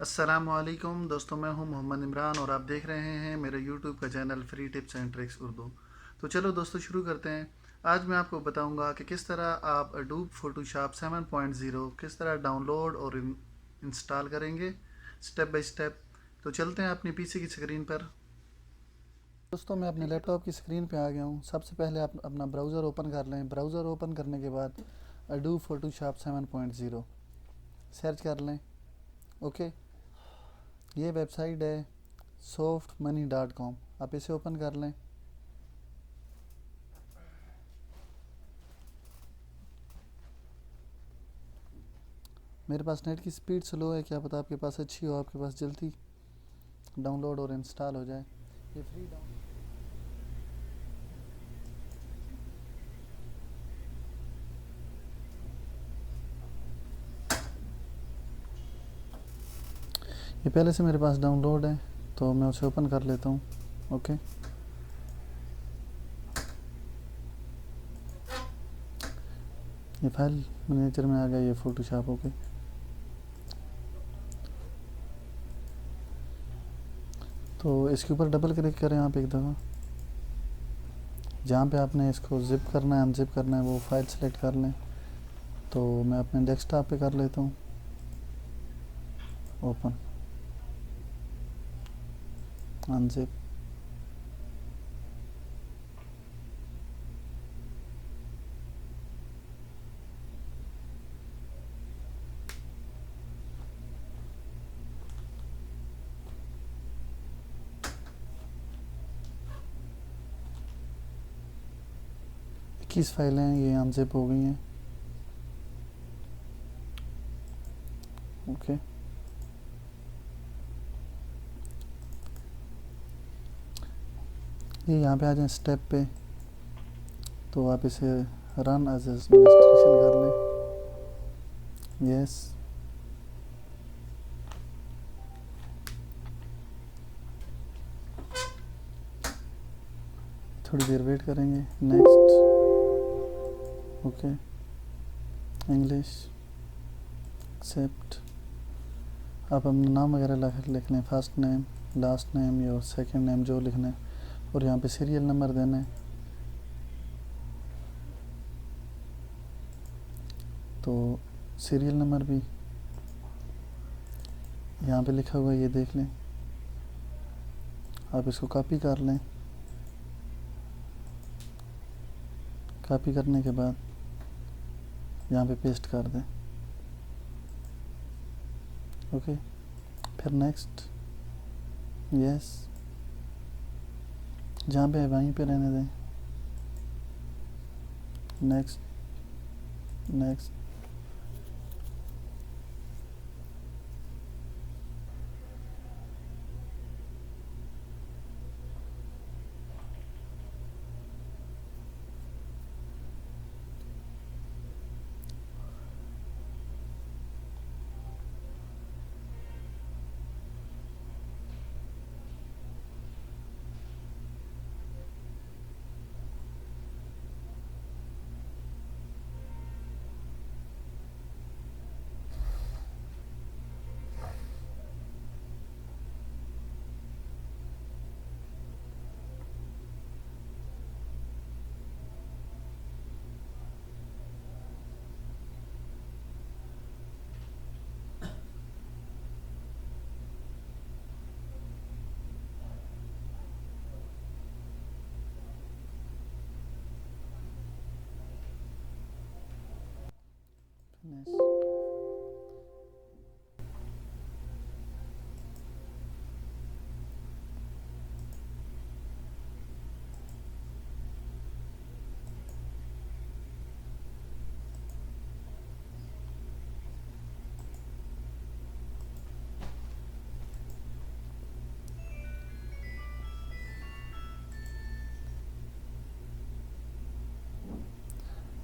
अस्सलामुअलैकुम दोस्तों, मैं हूं मोहम्मद इमरान और आप देख रहे हैं मेरे यूट्यूब का channel free tips and tricks Urdu. तो चलो दोस्तों शुरू करते हैं। आज मैं आपको बताऊंगा कि किस तरह आप अडोब फोटोशॉप 7.0 किस तरह डाउनलोड और इंस्टॉल करेंगे स्टेप बाय स्टेप। तो चलते हैं अपनी पीसी की स्क्रीन पर। दोस्तों मैं अपने लैपटॉप की स्क्रीन पे आ गया हूँ। सबसे पहले आप अपना ब्राउज़र ओपन कर लें। ब्राउज़र ओपन करने के बाद अडोब फोटोशॉप 7.0 सर्च कर लें। ओके, ये वेबसाइट है softmoney.com। आप इसे ओपन कर लें। मेरे पास नेट की स्पीड स्लो है, क्या पता आपके पास अच्छी हो, आपके पास जल्दी डाउनलोड और इंस्टॉल हो जाए। ये फ्री डाउन ये पहले से मेरे पास डाउनलोड है, तो मैं उसे ओपन कर लेता हूँ। ओके, ये फाइल मैनेजर में आ गया, ये फोटोशॉप। ओके, तो इसके ऊपर डबल क्लिक करें आप एक दफ़ा। जहाँ पे आपने इसको जिप करना है अनजिप करना है वो फाइल सेलेक्ट कर लें। तो मैं अपने डेस्कटॉप पे कर लेता हूँ ओपन, अनजिप। किस फाइलें हैं ये अनजिप हो गई हैं। ओके, ये यहाँ पे आ जाए स्टेप पे, तो आप इसे रन एज एडमिनिस्ट्रेशन कर लें। यस, थोड़ी देर वेट करेंगे। नेक्स्ट। Okay, English, except. आप अपना नाम वगैरह लिख लें, फर्स्ट नेम, लास्ट नेम या सेकंड नेम जो लिखना है, और यहाँ पे सीरियल नंबर देना है। तो सीरियल नंबर भी यहाँ पे लिखा हुआ है, ये देख लें। आप इसको कॉपी कर लें। कॉपी करने के बाद यहाँ पे पेस्ट कर दें। ओके, फिर नेक्स्ट। यस, जहाँ पे है वहीं पे रहने दें। Next, next. फिनिश।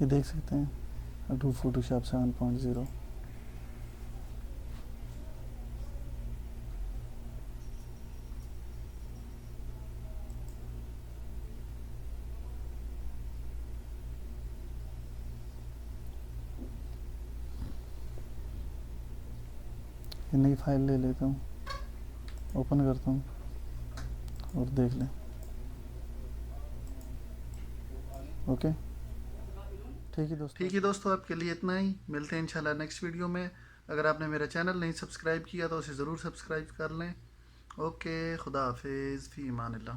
ये देख सकते हैं अडोब फोटोशॉप 7.0। ये नई फाइल ले लेता हूँ, ओपन करता हूँ और देख लें। ओके, ठीक है दोस्तों, आपके लिए इतना ही। मिलते हैं इंशाल्लाह नेक्स्ट वीडियो में। अगर आपने मेरा चैनल नहीं सब्सक्राइब किया तो उसे ज़रूर सब्सक्राइब कर लें। ओके, खुदा हाफिज़, फ़ी अमानिल्लाह।